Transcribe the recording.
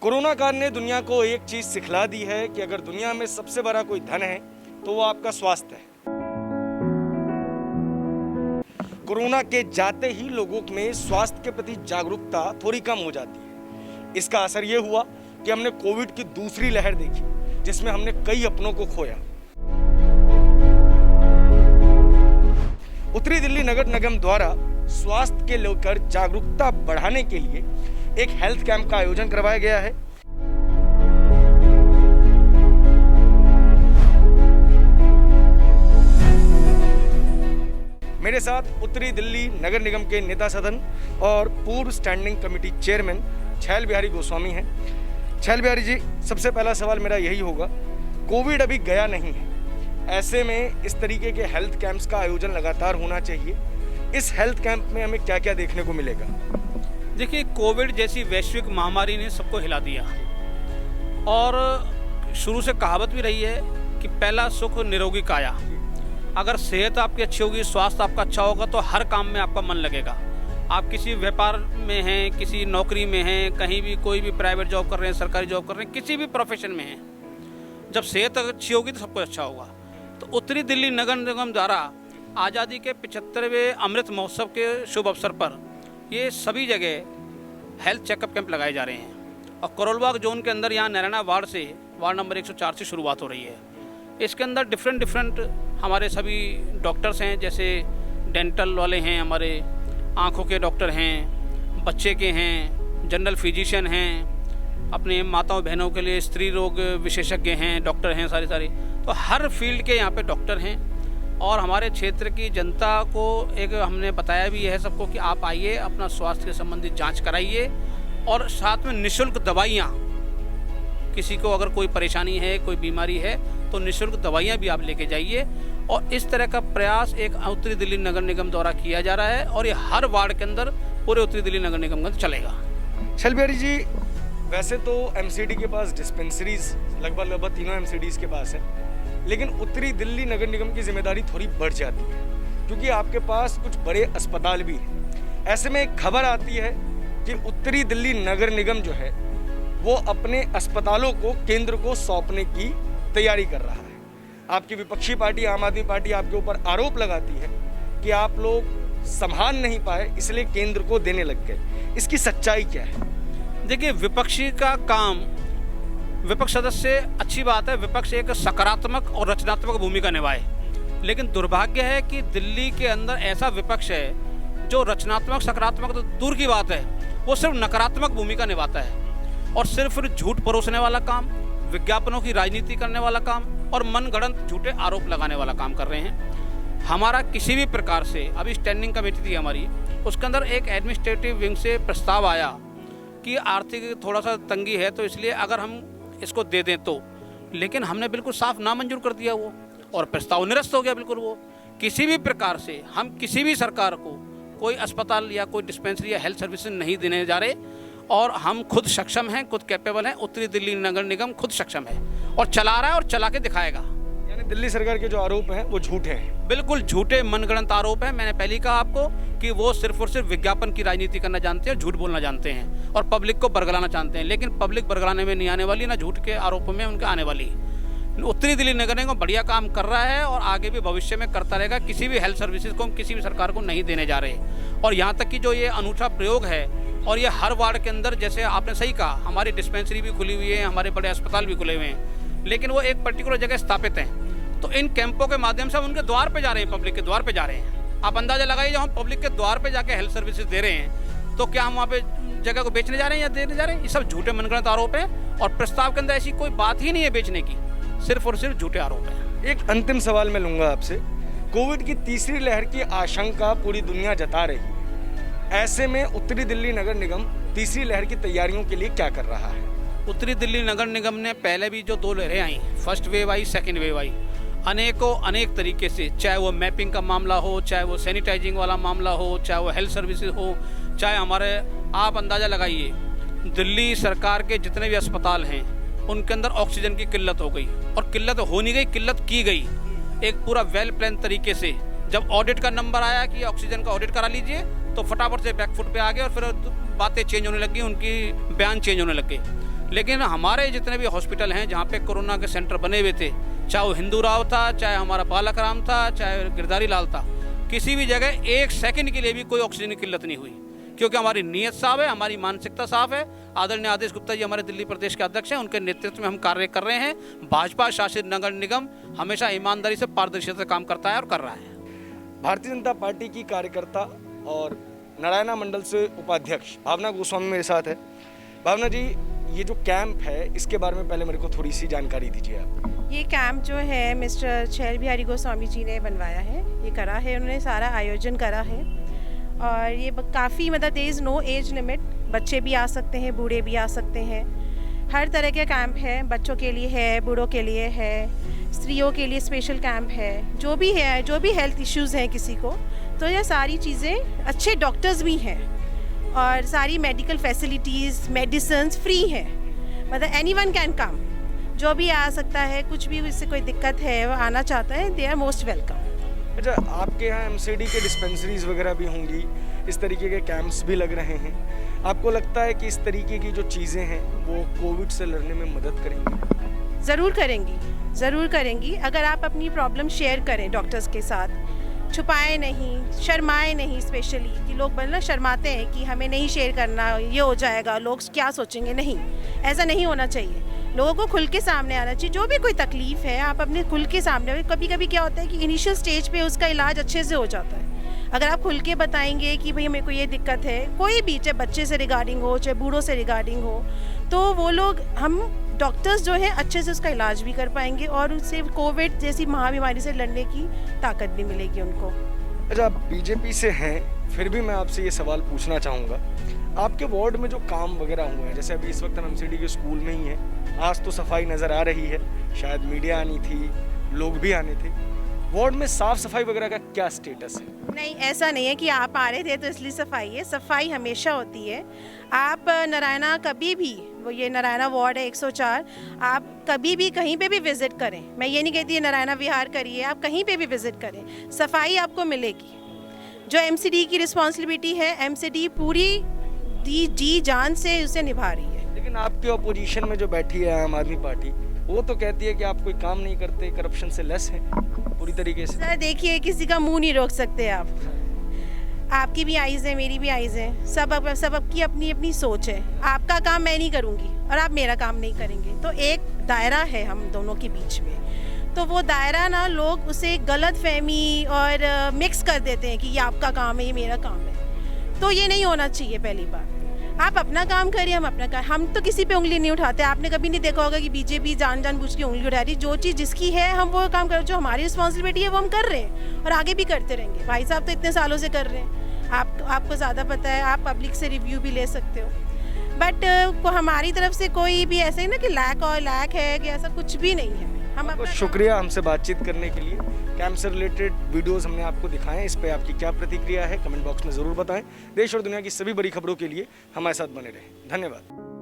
Corona काल ने दुनिया को एक चीज सिखला दी है कि अगर दुनिया में सबसे बड़ा कोई धन है तो वो आपका स्वास्थ्य है। कोरोना के जाते ही लोगों में स्वास्थ्य के प्रति जागरूकता थोड़ी कम हो जाती है। इसका असर ये हुआ कि हमने कोविड की दूसरी लहर देखी, जिसमें हमने कई अपनों को खोया। उत्तरी दिल्ली नगर निगम द्वारा स्वास्थ्य के लेकर जागरूकता बढ़ाने के लिए एक हेल्थ कैंप का आयोजन करवाया गया है। मेरे साथ उत्तरी दिल्ली नगर निगम के नेता सदन और पूर्व स्टैंडिंग कमेटी चेयरमैन छैल बिहारी गोस्वामी हैं। छैल बिहारी जी, सबसे पहला सवाल मेरा यही होगा, कोविड अभी गया नहीं है, ऐसे में इस तरीके के हेल्थ कैंप्स का आयोजन लगातार होना चाहिए। इस हेल्थ कैंप में हमें क्या क्या देखने को मिलेगा? देखिए, कोविड जैसी वैश्विक महामारी ने सबको हिला दिया और शुरू से कहावत भी रही है कि पहला सुख निरोगी काया। अगर सेहत आपकी अच्छी होगी, स्वास्थ्य आपका अच्छा होगा तो हर काम में आपका मन लगेगा। आप किसी व्यापार में हैं, किसी नौकरी में हैं, कहीं भी कोई भी प्राइवेट जॉब कर रहे हैं, सरकारी जॉब कर रहे हैं, किसी भी प्रोफेशन में हैं, जब सेहत अच्छी होगी तो सब कुछ अच्छा होगा। तो उत्तरी दिल्ली नगर निगम द्वारा आज़ादी के 75वें अमृत महोत्सव के शुभ अवसर पर ये सभी जगह हेल्थ चेकअप कैंप लगाए जा रहे हैं। और करोलबाग जोन के अंदर यहाँ नैराना वार्ड से, वार्ड नंबर 104 से शुरुआत हो रही है। इसके अंदर डिफरेंट हमारे सभी डॉक्टर्स हैं, जैसे डेंटल वाले हैं, हमारे आँखों के डॉक्टर हैं, बच्चे के हैं, जनरल फिजिशियन हैं, अपने माताओं बहनों के लिए स्त्री रोग विशेषज्ञ हैं, डॉक्टर हैं सारे। तो हर फील्ड के यहाँ पे डॉक्टर हैं। और हमारे क्षेत्र की जनता को एक हमने बताया भी है सबको कि आप आइए, अपना स्वास्थ्य के संबंधित जांच कराइए और साथ में निःशुल्क दवाइयाँ, किसी को अगर कोई परेशानी है, कोई बीमारी है तो निःशुल्क दवाइयाँ भी आप लेके जाइए। और इस तरह का प्रयास एक उत्तरी दिल्ली नगर निगम द्वारा किया जा रहा है और ये हर वार्ड के अंदर पूरे उत्तरी दिल्ली नगर निगम में चलेगा। छैल बिहारी जी, वैसे तो एमसीडी के पास डिस्पेंसरीज लगभग तीनों एमसीडीज के पास है, लेकिन उत्तरी दिल्ली नगर निगम की जिम्मेदारी थोड़ी बढ़ जाती है क्योंकि आपके पास कुछ बड़े अस्पताल भी हैं। ऐसे में एक खबर आती है कि उत्तरी दिल्ली नगर निगम जो है वो अपने अस्पतालों को केंद्र को सौंपने की तैयारी कर रहा है। आपकी विपक्षी पार्टी आम आदमी पार्टी आपके ऊपर आरोप लगाती है कि आप लोग संभाल नहीं पाए, इसलिए केंद्र को देने लग गए। इसकी सच्चाई क्या है? देखिए, विपक्षी का काम, विपक्ष सदस्य अच्छी बात है, विपक्ष एक सकारात्मक और रचनात्मक भूमिका निभाए, लेकिन दुर्भाग्य है कि दिल्ली के अंदर ऐसा विपक्ष है जो रचनात्मक सकारात्मक तो दूर की बात है, वो सिर्फ नकारात्मक भूमिका निभाता है और सिर्फ झूठ परोसने वाला काम, विज्ञापनों की राजनीति करने वाला काम और मनगढ़ंत झूठे आरोप लगाने वाला काम कर रहे हैं। हमारा किसी भी प्रकार से, अभी स्टैंडिंग कमेटी थी हमारी, उसके अंदर एक एडमिनिस्ट्रेटिव विंग से प्रस्ताव आया कि आर्थिक थोड़ा सा तंगी है तो इसलिए अगर हम इसको दे दें तो, लेकिन हमने बिल्कुल साफ नामंजूर कर दिया वो और प्रस्ताव निरस्त हो गया बिल्कुल। वो किसी भी प्रकार से हम किसी भी सरकार को कोई अस्पताल या कोई डिस्पेंसरी या हेल्थ सर्विसेज नहीं देने जा रहे और हम खुद सक्षम हैं, खुद कैपेबल हैं। उत्तरी दिल्ली नगर निगम खुद सक्षम है और चला रहा है और चला के दिखाएगा। यानी दिल्ली सरकार के जो आरोप हैं वो झूठे हैं, बिल्कुल झूठे मनगढ़ंत आरोप हैं। मैंने पहले ही कहा आपको कि वो सिर्फ और सिर्फ विज्ञापन की राजनीति करना जानते हैं, झूठ बोलना जानते हैं और पब्लिक को बरगलाना चाहते हैं, लेकिन पब्लिक बरगलाने में नहीं आने वाली, ना झूठ के आरोपों में उनके आने वाली। उत्तरी दिल्ली नगर निगम बढ़िया काम कर रहा है और आगे भी भविष्य में करता रहेगा। किसी भी हेल्थ सर्विसेज को हम किसी भी सरकार को नहीं देने जा रहे और यहाँ तक कि जो ये अनूठा प्रयोग है और ये हर वार्ड के अंदर, जैसे आपने सही कहा, हमारी डिस्पेंसरी भी खुली हुई है, हमारे बड़े अस्पताल भी खुले हुए हैं, लेकिन वो एक पर्टिकुलर जगह स्थापित हैं। तो इन कैंपों के माध्यम से हम उनके द्वार पे जा रहे हैं, पब्लिक के द्वार पे जा रहे हैं। आप अंदाजा लगाइए, जब हम पब्लिक के द्वार पे जाके हेल्थ सर्विसेज दे रहे हैं तो क्या हम वहाँ पे जगह को बेचने जा रहे हैं या देने जा रहे हैं? ये सब झूठे मनगढ़ंत आरोप हैं और प्रस्ताव के अंदर ऐसी कोई बात ही नहीं है बेचने की, सिर्फ और सिर्फ झूठे आरोप हैं। एक अंतिम सवाल मैं लूंगा आपसे। कोविड की तीसरी लहर की आशंका पूरी दुनिया जता रही है, ऐसे में उत्तरी दिल्ली नगर निगम तीसरी लहर की तैयारियों के लिए क्या कर रहा है? उत्तरी दिल्ली नगर निगम ने पहले भी जो 2 लहरें आई, फर्स्ट वेव आई, सेकेंड वेव आई, अनेक तरीके से, चाहे वो मैपिंग का मामला हो, चाहे वो सैनिटाइजिंग वाला मामला हो, चाहे वो हेल्थ सर्विसेज हो, चाहे हमारे, आप अंदाज़ा लगाइए, दिल्ली सरकार के जितने भी अस्पताल हैं उनके अंदर ऑक्सीजन की किल्लत हो गई और किल्लत हो नहीं गई, किल्लत की गई एक पूरा वेल प्लान तरीके से। जब ऑडिट का नंबर आया कि ऑक्सीजन का ऑडिट करा लीजिए तो फटाफट से बैकफुट पे आ गए और फिर बातें चेंज होने लगी, उनकी बयान चेंज होने लग गए। लेकिन हमारे जितने भी हॉस्पिटल हैं जहाँ पे कोरोना के सेंटर बने हुए थे, चाहे वो हिंदू राव था, चाहे हमारा बालक राम था, चाहे गिरधारी लाल था, किसी भी जगह एक सेकंड के लिए भी कोई ऑक्सीजन की किल्लत नहीं हुई, क्योंकि हमारी नीयत साफ है, हमारी मानसिकता साफ है। आदरणीय आदेश गुप्ता जी हमारे दिल्ली प्रदेश के अध्यक्ष हैं, उनके नेतृत्व में हम कार्य कर रहे हैं। भाजपा शासित नगर निगम हमेशा ईमानदारी से, पारदर्शिता से काम करता है और कर रहा है। भारतीय जनता पार्टी की कार्यकर्ता और नारायणा मंडल से उपाध्यक्ष भावना गोस्वामी मेरे साथ है। भावना जी, ये जो कैंप है इसके बारे में पहले मेरे को थोड़ी सी जानकारी दीजिए आप। ये कैंप जो है मिस्टर छैल बिहारी गोस्वामी जी ने बनवाया है, ये करा है, उन्होंने सारा आयोजन करा है। और ये काफ़ी मतलब there is no age limit, बच्चे भी आ सकते हैं, बूढ़े भी आ सकते हैं, हर तरह के कैंप है। बच्चों के लिए है, बूढ़ों के लिए है, स्त्रियों के लिए स्पेशल कैंप है, जो भी है, जो भी हेल्थ इश्यूज़ हैं किसी को, तो ये सारी चीज़ें, अच्छे डॉक्टर्स भी हैं और सारी मेडिकल फैसिलिटीज़, मेडिसिन फ्री हैं, मतलब एनीवन कैन कम, जो भी आ सकता है, कुछ भी उससे कोई दिक्कत है वो आना चाहता है, दे आर मोस्ट वेलकम। अच्छा, आपके यहाँ एमसीडी के डिस्पेंसरीज वगैरह भी होंगी, इस तरीके के कैंप्स भी लग रहे हैं, आपको लगता है कि इस तरीके की जो चीज़ें हैं वो कोविड से लड़ने में मदद करेंगी? ज़रूर करेंगी, ज़रूर करेंगी। अगर आप अपनी प्रॉब्लम शेयर करें डॉक्टर्स के साथ, छुपाए नहीं, शर्माए नहीं, स्पेशली कि लोग मतलब शर्माते हैं कि हमें नहीं शेयर करना, ये हो जाएगा, लोग क्या सोचेंगे, नहीं, ऐसा नहीं होना चाहिए। लोगों को खुल के सामने आना चाहिए, जो भी कोई तकलीफ़ है आप अपने खुल के सामने। कभी कभी क्या होता है कि इनिशियल स्टेज पे उसका इलाज अच्छे से हो जाता है। अगर आप खुल के बताएंगे कि भाई मेरे को ये दिक्कत है, कोई भी, चाहे बच्चे से रिगार्डिंग हो, चाहे बूढ़ों से रिगार्डिंग हो, तो वो लोग, हम डॉक्टर्स जो है अच्छे से उसका इलाज भी कर पाएंगे और उससे कोविड जैसी महाबीमारी से लड़ने की ताकत भी मिलेगी उनको। अच्छा, आप बीजेपी से हैं, फिर भी मैं आपसे ये सवाल पूछना चाहूँगा, आपके वार्ड में जो काम वगैरह हुए हैं, जैसे अभी इस वक्त हम एमसीडी के स्कूल में ही हैं, आज तो सफाई नज़र आ रही है, शायद मीडिया आनी थी, लोग भी आने थे, वार्ड में साफ सफाई वगैरह का क्या स्टेटस है? नहीं, ऐसा नहीं है कि आप आ रहे थे तो इसलिए सफाई है, सफाई हमेशा होती है। आप नारायणा कभी भी, वो ये नारायणा वार्ड है 104, आप कभी भी कहीं पे भी विज़िट करें, मैं ये नहीं कहती नारायणा विहार करिए, आप कहीं पे भी विज़िट करें, सफाई आपको मिलेगी। जो एमसीडी की रिस्पॉन्सिबिलिटी है, एमसीडी पूरी जी जान से उसे निभा रही है। लेकिन आपके ऑपोजिशन में जो बैठी है आम आदमी पार्टी, वो तो कहती है कि आप कोई काम नहीं करते, करप्शन से लेस है पूरी तरीके से। सर देखिए, किसी का मुंह नहीं रोक सकते आप, आपकी भी आइज़ है, मेरी भी आइज़ है, सबकी अपनी अपनी सोच है। आपका काम मैं नहीं करूँगी और आप मेरा काम नहीं करेंगे, तो एक दायरा है हम दोनों के बीच में, तो वो दायरा ना लोग उसे गलत फहमी और मिक्स कर देते हैं कि ये आपका काम है, ये मेरा काम है, तो ये नहीं होना चाहिए। पहली बात, आप अपना काम करिए, हम अपना काम, हम तो किसी पे उंगली नहीं उठाते। आपने कभी नहीं देखा होगा कि बीजेपी जानबूझ के उंगली उठा रही, जो चीज़ जिसकी है हम वो काम कर, जो हमारी रिस्पॉन्सिबिलिटी है वो हम कर रहे हैं और आगे भी करते रहेंगे। भाई साहब तो इतने सालों से कर रहे हैं, आपको ज़्यादा पता है, आप पब्लिक से रिव्यू भी ले सकते हो, बट हमारी तरफ से कोई भी ऐसे ना कि लैक है कि ऐसा कुछ भी नहीं है। हम बहुत अपना शुक्रिया हमसे बातचीत करने के लिए। कैंप से रिलेटेड वीडियोस हमने आपको दिखाए, इस पे आपकी क्या प्रतिक्रिया है कमेंट बॉक्स में ज़रूर बताएं। देश और दुनिया की सभी बड़ी खबरों के लिए हमारे साथ बने रहें। धन्यवाद।